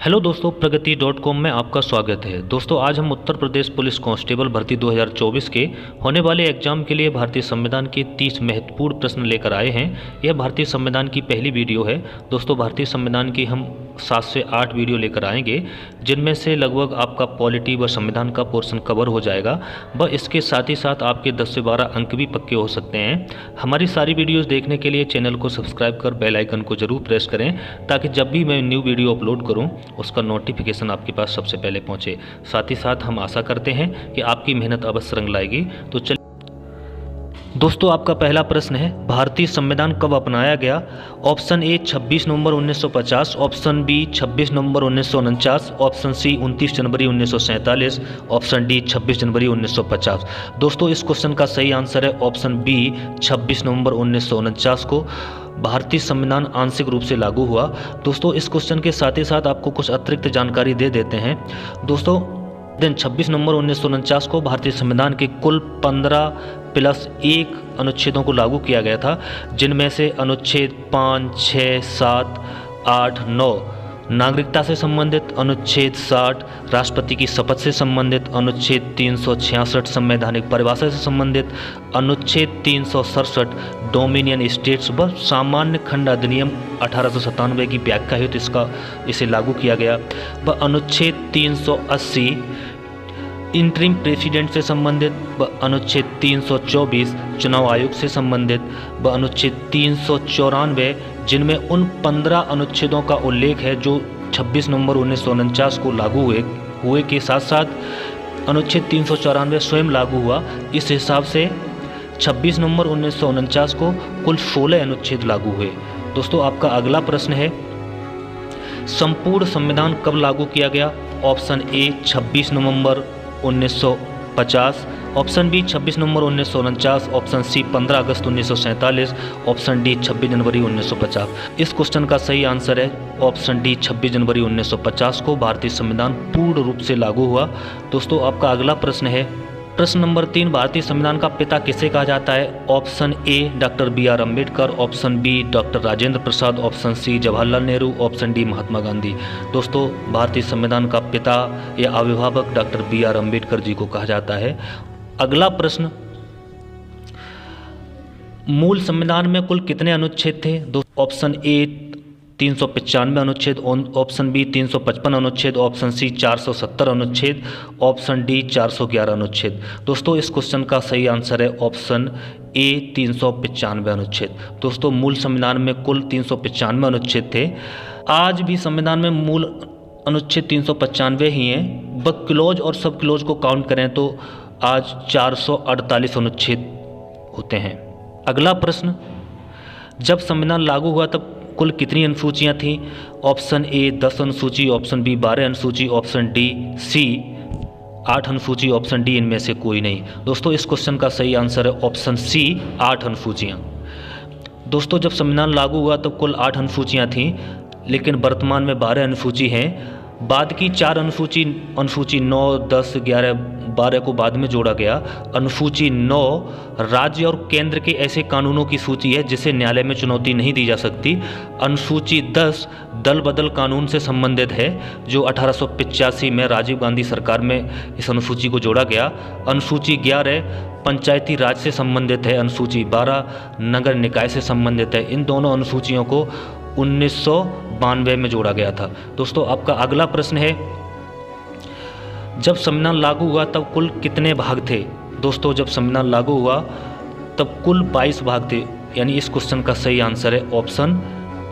Hello दोस्तों, प्रगति.com में आपका स्वागत है। दोस्तों, आज हम उत्तर प्रदेश पुलिस कांस्टेबल भर्ती 2024 के होने वाले एग्जाम के लिए भारतीय संविधान के 30 महत्वपूर्ण प्रश्न लेकर आए हैं। यह भारतीय संविधान की पहली वीडियो है। दोस्तों, भारतीय संविधान की हम 7 से 8 वीडियो लेकर आएंगे, जिनमें से लगभग आपका पॉलिटी व संविधान का पोर्शन कवर हो जाएगा। व इसके साथ ही साथ आपके 10 से 12 अंक भी पक्के हो सकते हैं। हमारी सारी वीडियोज़ देखने के लिए चैनल को सब्सक्राइब कर बेल आइकन को जरूर प्रेस करें, ताकि जब भी मैं न्यू वीडियो अपलोड करूँ उसका नोटिफिकेशन आपके पास सबसे पहले पहुंचे। साथ ही साथ हम आशा करते हैं कि आपकी मेहनत अवश्य रंग लाएगी। तो चलिए दोस्तों, आपका पहला प्रश्न है, भारतीय संविधान कब अपनाया गया? ऑप्शन ए 26 नवंबर 1950, ऑप्शन बी 26 नवंबर 1949, ऑप्शन सी 29 जनवरी 1947, ऑप्शन डी 26 जनवरी 1950। दोस्तों, इस क्वेश्चन का सही आंसर है ऑप्शन बी 26 नवंबर 1949 को भारतीय संविधान आंशिक रूप से लागू हुआ। दोस्तों, इस क्वेश्चन के साथ ही साथ आपको कुछ अतिरिक्त जानकारी दे देते हैं। दोस्तों, दिन 26 नवंबर 1949 को भारतीय संविधान के कुल 15+1 अनुच्छेदों को लागू किया गया था, जिनमें से अनुच्छेद 5, 6, 7, 8, 9 नागरिकता से संबंधित, अनुच्छेद 60 राष्ट्रपति की शपथ से संबंधित, अनुच्छेद 366 संवैधानिक परिभाषा से संबंधित, अनुच्छेद 367 डोमिनियन स्टेट्स व सामान्य खंड अधिनियम 1897 की व्याख्या हेतु इसे लागू किया गया, व अनुच्छेद 380 इंटरिम प्रेसिडेंट से संबंधित, व अनुच्छेद 324 चुनाव आयोग से संबंधित, व अनुच्छेद 394 जिनमें उन 15 अनुच्छेदों का उल्लेख है जो 26 नवंबर 1949 को लागू हुए के साथ साथ अनुच्छेद 394 स्वयं लागू हुआ। इस हिसाब से 26 नवंबर 1949 को कुल 16 अनुच्छेद लागू हुए। दोस्तों, आपका अगला प्रश्न है, संपूर्ण संविधान कब लागू किया गया? ऑप्शन ए 26 नवंबर 1950, ऑप्शन बी 26 नवंबर 1949, ऑप्शन सी 15 अगस्त 1947, ऑप्शन डी 26 जनवरी 1950। इस क्वेश्चन का सही आंसर है ऑप्शन डी 26 जनवरी 1950 को भारतीय संविधान पूर्ण रूप से लागू हुआ। दोस्तों, आपका अगला प्रश्न है, प्रश्न नंबर 3, भारतीय संविधान का पिता किसे कहा जाता है? Option A doctor BR. Ambedkar, option B doctor Rajendra Prasad, option C Jawaharlal Nehru, option D Mahatma Gandhi. दोस्तों, भारतीय संविधान का पिता या अभिभावक डॉक्टर बी.आर. अम्बेडकर जी को कहा जाता है। अगला प्रश्न, मूल संविधान में कुल कितने अनुच्छेद थे? ऑप्शन ए 395 अनुच्छेद, ऑप्शन बी 355 अनुच्छेद, ऑप्शन सी 470 अनुच्छेद, ऑप्शन डी 411 अनुच्छेद। दोस्तों, इस क्वेश्चन का सही आंसर है ऑप्शन ए 395 अनुच्छेद। दोस्तों, मूल संविधान में कुल 395 अनुच्छेद थे। आज भी संविधान में मूल अनुच्छेद 395 ही हैं। ब क्लोज और सब क्लोज को काउंट करें तो आज 448 अनुच्छेद होते हैं। अगला प्रश्न, जब संविधान लागू हुआ तब कुल कितनी अनुसूचियाँ थीं? ऑप्शन ए 10 अनुसूची, ऑप्शन बी 12 अनुसूची, ऑप्शन डी सी 8 अनुसूची, ऑप्शन डी इनमें से कोई नहीं। दोस्तों, इस क्वेश्चन का सही आंसर है ऑप्शन सी 8 अनुसूचियाँ। दोस्तों, जब संविधान लागू हुआ तब कुल 8 अनुसूचियाँ थीं, लेकिन वर्तमान में 12 अनुसूची हैं। बाद की 4 अनुसूची 9, 10, 11, 12 को बाद में जोड़ा गया। अनुसूची 9 राज्य और केंद्र के ऐसे कानूनों की सूची है जिसे न्यायालय में चुनौती नहीं दी जा सकती। अनुसूची 10 दल बदल कानून से संबंधित है, जो 1885 में राजीव गांधी सरकार में इस अनुसूची को जोड़ा गया। अनुसूची 11 पंचायती राज से संबंधित है। अनुसूची 12 नगर निकाय से संबंधित है। इन दोनों अनुसूचियों को 1992 में जोड़ा गया था। दोस्तों, आपका अगला प्रश्न है, जब संविधान लागू हुआ तब कुल कितने भाग थे? दोस्तों, जब संविधान लागू हुआ तब कुल 22 भाग थे, यानी इस क्वेश्चन का सही आंसर है ऑप्शन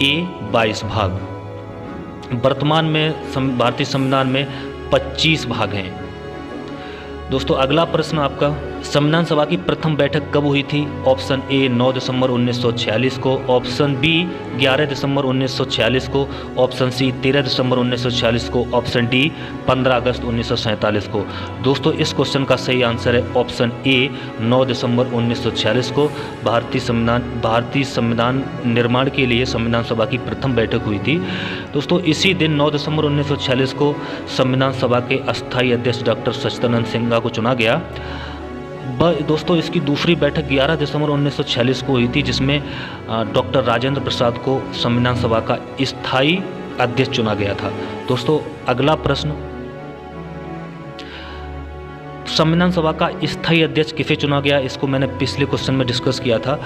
ए 22 भाग। वर्तमान में भारतीय संविधान में 25 भाग हैं। दोस्तों, अगला प्रश्न आपका, संविधान सभा की प्रथम बैठक कब हुई थी? ऑप्शन ए 9 दिसंबर 1946 को, ऑप्शन बी 11 दिसंबर 1946 को, ऑप्शन सी 13 दिसंबर 1946 को, ऑप्शन डी 15 अगस्त 1947 को। दोस्तों, इस क्वेश्चन का सही आंसर है ऑप्शन ए 9 दिसंबर 1946 को। भारतीय संविधान निर्माण के लिए संविधान सभा की प्रथम बैठक हुई थी। दोस्तों, इसी दिन 9 दिसंबर 1946 को संविधान सभा के अस्थायी अध्यक्ष डॉक्टर सच्चिदानंद सिन्हा को चुना गया। दोस्तों, इसकी दूसरी बैठक 11 दिसंबर 1946 को हुई थी, जिसमें डॉक्टर राजेंद्र प्रसाद को संविधान सभा का स्थायी अध्यक्ष चुना गया था। दोस्तों अगला प्रश्न, संविधान सभा का स्थायी अध्यक्ष किसे चुना गया? इसको मैंने पिछले क्वेश्चन में डिस्कस किया था।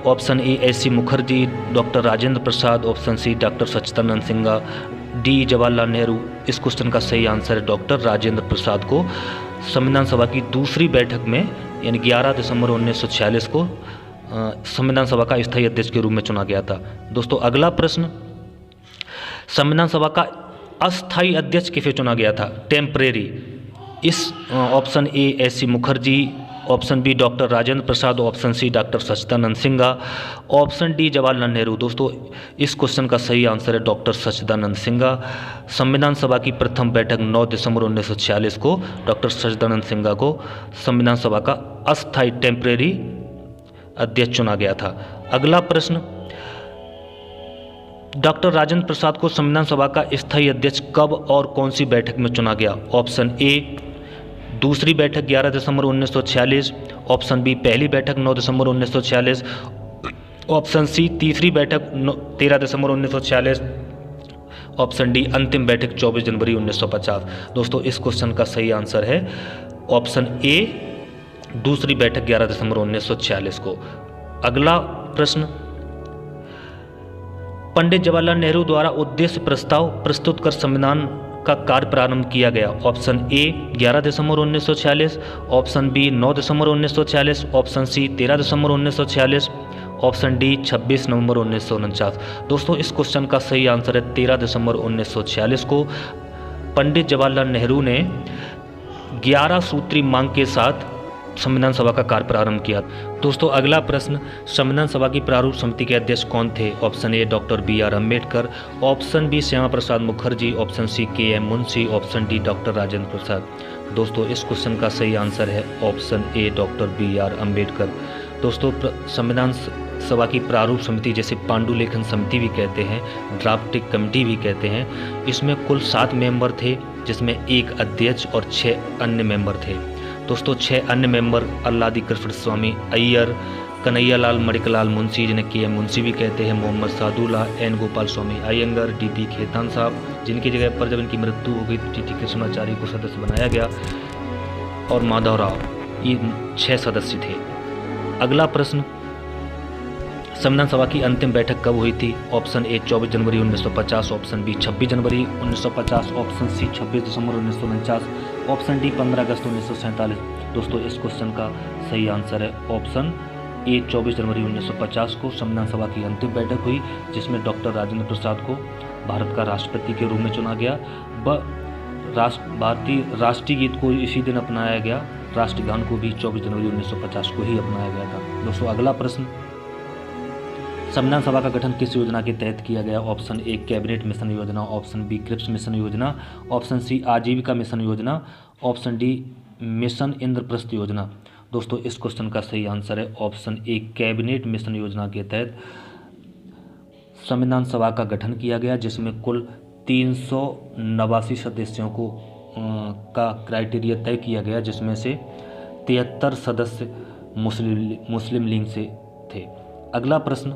Option A SC. Mukherjee, doctor Rajendra Prasad, option C doctor Sachchidanand Sinha, D Jawaharlal Nehru. इस क्वेश्चन का सही आंसर है डॉक्टर राजेंद्र प्रसाद को संविधान सभा की दूसरी बैठक में यानी 11 दिसंबर 1946 को संविधान सभा का स्थायी अध्यक्ष के रूप में चुना गया था। दोस्तों अगला प्रश्न, संविधान सभा का अस्थायी अध्यक्ष किसे चुना गया था? टेम्परेरी। इस option A SC. Mukherjee, option B doctor Rajendra Prasad, option C doctor Sachchidanand Sinha, option D Jawaharlal Nehru. दोस्तों इस क्वेश्चन का सही आंसर है डॉक्टर सच्चिदानंद सिन्हा। संविधान सभा की प्रथम बैठक 9 दिसंबर 1946 को डॉक्टर सच्चिदानंद सिन्हा को संविधान सभा का अस्थायी टेम्परेरी अध्यक्ष चुना गया था। अगला प्रश्न, डॉक्टर राजेंद्र प्रसाद को संविधान सभा का स्थायी अध्यक्ष कब और कौन सी बैठक में चुना गया? ऑप्शन ए दूसरी बैठक 11 दिसंबर 1946, ऑप्शन बी पहली बैठक 9 दिसंबर 1946, ऑप्शन सी तीसरी बैठक 13 दिसंबर 1946, ऑप्शन डी अंतिम बैठक 24 जनवरी 1950। दोस्तों इस क्वेश्चन का सही आंसर है ऑप्शन ए दूसरी बैठक 11 दिसंबर 1946 को। अगला प्रश्न, पंडित जवाहरलाल नेहरू द्वारा उद्देश्य प्रस्ताव प्रस्तुत कर संविधान का कार्य प्रारंभ किया गया। ऑप्शन ए 11 दिसंबर 1946, ऑप्शन बी 9 दिसंबर 1946, ऑप्शन सी 13 दिसंबर 1946, ऑप्शन डी 26 नवंबर 1949। दोस्तों इस क्वेश्चन का सही आंसर है 13 दिसंबर 1946 को पंडित जवाहरलाल नेहरू ने 11 सूत्री मांग के साथ संविधान सभा का कार्य प्रारंभ किया। दोस्तों अगला प्रश्न, संविधान सभा की प्रारूप समिति के अध्यक्ष कौन थे? Option A doctor B.R. Ambedkar, option B Shyama Prasad Mukherjee, option C K.M. Munshi, option D doctor Rajendra Prasad. दोस्तों इस क्वेश्चन का सही आंसर है option A doctor B.R. Ambedkar. दोस्तों संविधान सभा की प्रारूप समिति जिसे पांडुलेखन समिति भी कहते हैं, ड्राफ्टिंग कमेटी भी कहते हैं, इसमें कुल 7 मेंबर थे जिसमें एक अध्यक्ष और 6 अन्य मेंबर थे। दोस्तों 6 अन्य मेंबर अल्लादी कृष्ण स्वामी अय्यर, कन्हैयालाल मणिकलाल मुंशी जिन्हें K.M. मुंशी भी कहते हैं, मोहम्मद सादुल्ला, N. गोपाल स्वामी अयंगर, D.P. खेतान साहब, जिनकी जगह पर जब इनकी मृत्यु हो गई तो T.T. कृष्णाचार्य को सदस्य बनाया गया, और माधवराव, ये 6 सदस्य थे। अगला प्रश्न, संविधान सभा की अंतिम बैठक कब हुई थी? ऑप्शन ए 24 जनवरी 1950, ऑप्शन बी 26 जनवरी 1950, ऑप्शन सी 26 दिसंबर 1949, ऑप्शन डी 15 अगस्त 1947। दोस्तों इस क्वेश्चन का सही आंसर है ऑप्शन ए 24 जनवरी 1950 को संविधान सभा की अंतिम बैठक हुई जिसमें डॉक्टर राजेंद्र प्रसाद को भारत का राष्ट्रपति के रूप में चुना गया। भारतीय राष्ट्रीय गीत को इसी दिन अपनाया गया, राष्ट्रगान को भी 24 जनवरी 1950 को ही अपनाया गया था। दोस्तों अगला प्रश्न, संविधान सभा का गठन किस योजना के तहत किया गया? ऑप्शन ए कैबिनेट मिशन योजना, ऑप्शन बी क्रिप्स मिशन योजना, ऑप्शन सी आजीविका मिशन योजना, ऑप्शन डी मिशन इंद्रप्रस्थ योजना। दोस्तों इस क्वेश्चन का सही आंसर है ऑप्शन ए कैबिनेट मिशन योजना के तहत संविधान सभा का गठन किया गया जिसमें कुल 389 सदस्यों को का क्राइटेरिया तय किया गया, जिसमें से 73 सदस्य मुस्लिम लीग से थे। अगला प्रश्न,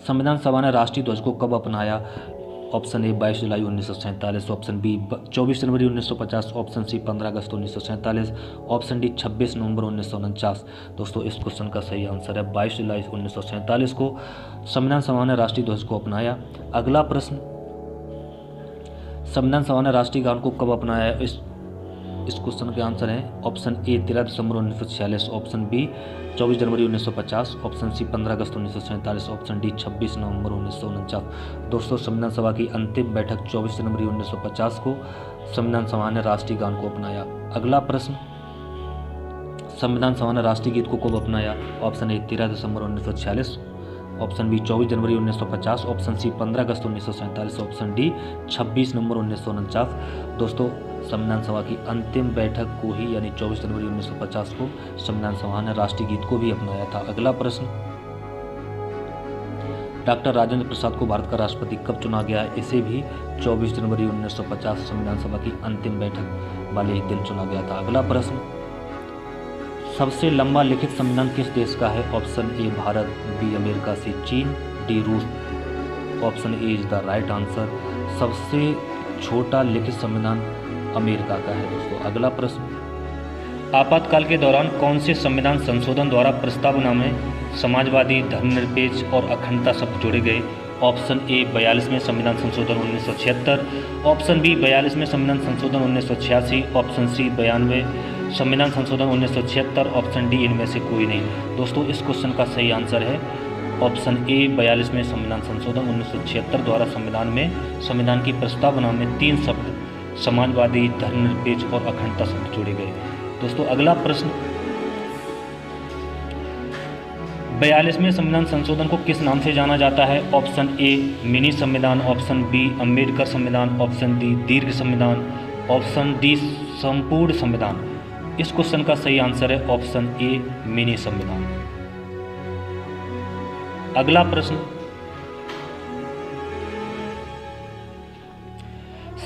संविधान सभा ने राष्ट्रीय ध्वज को कब अपनाया? ऑप्शन ए 22 जुलाई 1947, ऑप्शन बी 24 जनवरी 1950, ऑप्शन सी 15 अगस्त 1947, ऑप्शन डी 26 नवंबर 1949। दोस्तों इस क्वेश्चन का सही आंसर है 22 जुलाई 1947 को संविधान सभा ने राष्ट्रीय ध्वज को अपनाया। अगला प्रश्न, संविधान सभा ने राष्ट्रीय गान को कब अपनाया? इस क्वेश्चन के आंसर है ऑप्शन ए 13 दिसंबर 1946, ऑप्शन बी 24 जनवरी 1950, ऑप्शन सी 15 अगस्त 1947, ऑप्शन डी 26 नवंबर 1949। दोस्तों संविधान सभा की अंतिम बैठक 24 जनवरी 1950 को संविधान सभा ने राष्ट्रीय गान को अपनाया। अगला प्रश्न, संविधान सभा ने राष्ट्रीय गीत को कब अपनाया? ऑप्शन ए 13 दिसंबर 1946, ऑप्शन बी 24 जनवरी 1950, ऑप्शन सी 15 अगस्त 1947, ऑप्शन डी 26 नवंबर 1949। दोस्तों संविधान सभा की अंतिम बैठक को ही यानी 24 जनवरी 1950 को संविधान सभा ने राष्ट्रीय गीत को भी अपनाया था। अगला प्रश्न, डॉक्टर राजेंद्र प्रसाद को भारत का राष्ट्रपति कब चुना गया? इसे भी 24 जनवरी 1950 संविधान सभा की अंतिम बैठक वाले ही दिन चुना गया था। अगला प्रश्न, सबसे लंबा लिखित संविधान किस देश का है? Option A Bharat, B America, C चीन, डी रूस। Option A is the right answer. सबसे छोटा लिखित संविधान अमेरिका का है। दोस्तों अगला प्रश्न, आपातकाल के दौरान कौन से संविधान संशोधन द्वारा प्रस्तावना में समाजवादी, धर्मनिरपेक्ष और अखंडता शब्द जोड़े गए? ऑप्शन ए 42वें संविधान संशोधन 1976, ऑप्शन बी 42वें संविधान संशोधन 1986, ऑप्शन सी 92 संविधान संशोधन 1976, ऑप्शन डी इनमें से कोई नहीं। दोस्तों इस क्वेश्चन का सही आंसर है ऑप्शन ए 42वें संविधान संशोधन 1976 द्वारा संविधान की प्रस्तावना में 3 शब्द समाजवादी, धर्मनिरपेक्ष और अखंडता शब्द जोड़े गए। दोस्तों अगला प्रश्न, 42वें संविधान संशोधन को किस नाम से जाना जाता है? ऑप्शन ए मिनी संविधान, ऑप्शन बी अंबेडकर संविधान, ऑप्शन डी दीर्घ संविधान, ऑप्शन डी संपूर्ण संविधान। इस क्वेश्चन का सही आंसर है ऑप्शन ए मिनी संविधान। अगला प्रश्न,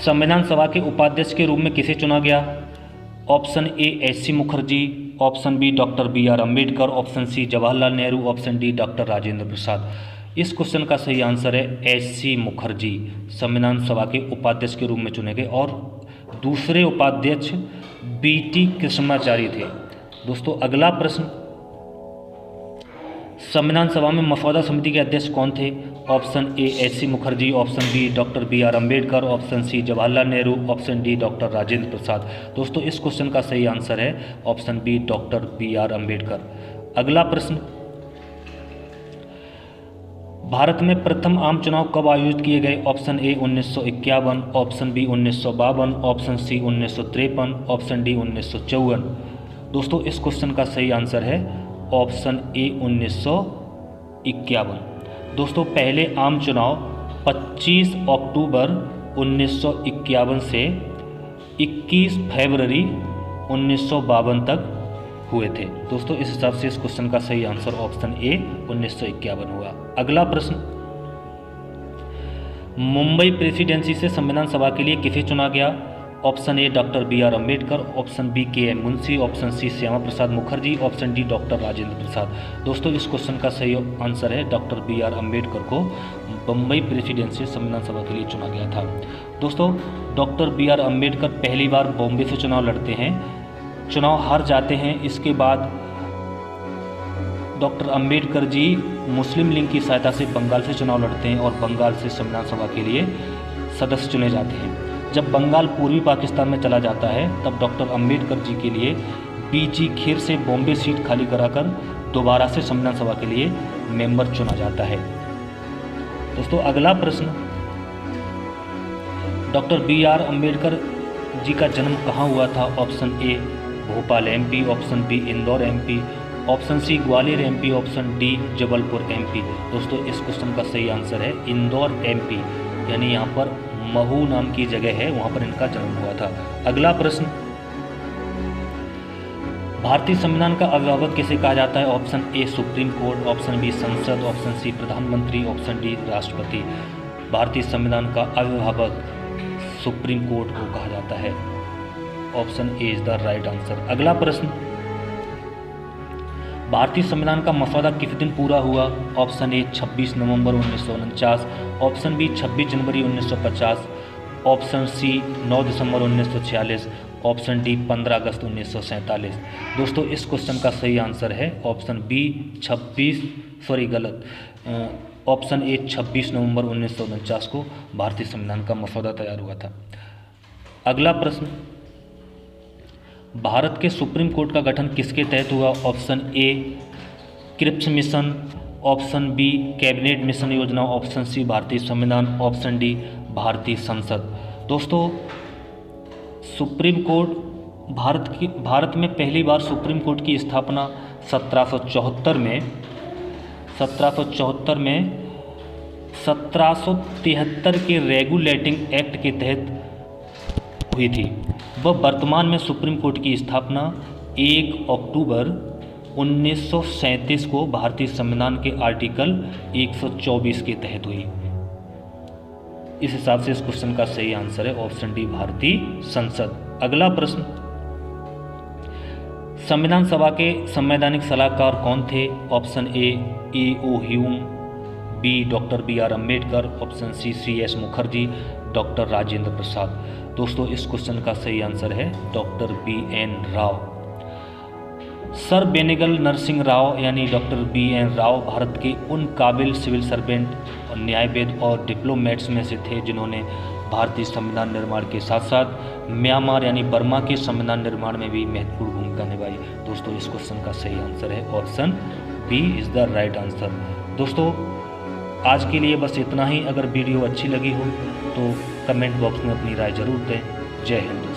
संविधान सभा के उपाध्यक्ष के रूप में किसे चुना गया? Option A SC. Mukherjee, option B doctor BR. Ambedkar, option C Jawaharlal Nehru, option D doctor Rajendra Prasad. इस क्वेश्चन का सही आंसर है एस.सी. मुखर्जी संविधान सभा के उपाध्यक्ष के रूप में चुने गए और दूसरे उपाध्यक्ष बी.टी. कृष्णाचारी थे। दोस्तों अगला प्रश्न, संविधान सभा में मसौदा समिति के अध्यक्ष कौन थे? Option A SC. Mukherjee, option B doctor BR. Ambedkar, option C Jawaharlal Nehru, option D doctor Rajendra Prasad. दोस्तों इस क्वेश्चन का सही आंसर है option B doctor BR. Ambedkar. अगला प्रश्न, भारत में प्रथम आम चुनाव कब आयोजित किए गए? Option A 1951, option B 1952, option C 1953, option D 1954। दोस्तों इस क्वेश्चन का सही आंसर है ऑप्शन ए 1951। दोस्तों पहले आम चुनाव 25 अक्टूबर 1951 से 21 फरवरी 1952 तक हुए थे। दोस्तों इस हिसाब से इस क्वेश्चन का सही आंसर ऑप्शन ए 1951 हुआ। अगला प्रश्न, मुंबई प्रेसिडेंसी से संविधान सभा के लिए किसे चुना गया? Option A doctor BR. Ambedkar, option B KM. Munshi, option C Shyama Prasad Mukherjee, option D doctor Rajendra Prasad. दोस्तों इस क्वेश्चन का सही आंसर है डॉक्टर बी.आर. अम्बेडकर को मुंबई प्रेसिडेंसी संविधान सभा के लिए चुना गया था। दोस्तों डॉक्टर बी.आर. अम्बेडकर पहली बार बॉम्बे से चुनाव लड़ते हैं, चुनाव हार जाते हैं। इसके बाद डॉक्टर अम्बेडकर जी मुस्लिम लीग की सहायता से बंगाल से चुनाव लड़ते हैं और बंगाल से संविधान सभा के लिए सदस्य चुने जाते हैं। जब बंगाल पूर्वी पाकिस्तान में चला जाता है तब डॉक्टर अम्बेडकर जी के लिए बी.जी. खेर से बॉम्बे सीट खाली कराकर दोबारा से संविधान सभा के लिए मेंबर चुना जाता है। दोस्तों अगला प्रश्न, डॉक्टर बी.आर. अम्बेडकर जी का जन्म कहाँ हुआ था? Option A Bhopal MP, option B Indore MP, option C Gwalior MP, option D Jabalpur MP. दोस्तों इस क्वेश्चन का सही आंसर है इंदौर एमपी, यानी यहाँ पर महू नाम की जगह है, वहाँ पर इनका जन्म हुआ था। अगला प्रश्न, भारतीय संविधान का अभिभावक किसे कहा जाता है? Option A supreme court, option B संसद, ऑप्शन सी प्रधानमंत्री, ऑप्शन डी राष्ट्रपति। भारतीय संविधान का अभिभावक सुप्रीम कोर्ट को कहा जाता है। Option A is the right answer. अगला प्रश्न, भारतीय संविधान का मसौदा किस दिन पूरा हुआ? ऑप्शन ए 26 नवंबर 1949, ऑप्शन बी 26 जनवरी 1950, ऑप्शन सी 9 दिसंबर 1946, ऑप्शन डी 15 अगस्त 1947। दोस्तों इस क्वेश्चन का सही आंसर है ऑप्शन बी 26 नवंबर 1949 को भारतीय संविधान का मसौदा तैयार हुआ था। अगला प्रश्न, भारत के सुप्रीम कोर्ट का गठन किसके तहत हुआ? Option A Cripps mission, option B cabinet mission योजना, ऑप्शन सी भारतीय संविधान, ऑप्शन डी भारतीय संसद। दोस्तों सुप्रीम कोर्ट भारत में पहली बार सुप्रीम कोर्ट की स्थापना 1774 में 1773 के रेगुलेटिंग एक्ट के तहत हुई थी। वह वर्तमान में सुप्रीम कोर्ट की स्थापना 1 अक्टूबर 1937 को भारतीय संविधान के आर्टिकल 124 के तहत हुई। इस हिसाब से इस क्वेश्चन का सही आंसर है ऑप्शन डी भारतीय संसद। अगला प्रश्न, संविधान सभा के संवैधानिक सलाहकार कौन थे? Option A O Hume, B doctor BR Ambedkar, option C S Mukherjee, doctor Rajendra Prasad. दोस्तों इस क्वेश्चन का सही आंसर है doctor BN Rau. Sir Benegal Narsing Rau यानी डॉक्टर BN राव भारत के उन काबिल सिविल सर्वेंट और न्यायविद और डिप्लोमेट्स में से थे जिन्होंने भारतीय संविधान निर्माण के साथ साथ म्यांमार यानी बर्मा के संविधान निर्माण में भी महत्वपूर्ण भूमिका निभाई। दोस्तों इस क्वेश्चन का सही आंसर है option B is the right answer. दोस्तों आज के लिए बस इतना ही। अगर वीडियो अच्छी लगी हो तो कमेंट बॉक्स में अपनी राय जरूर दें। जय हिंद।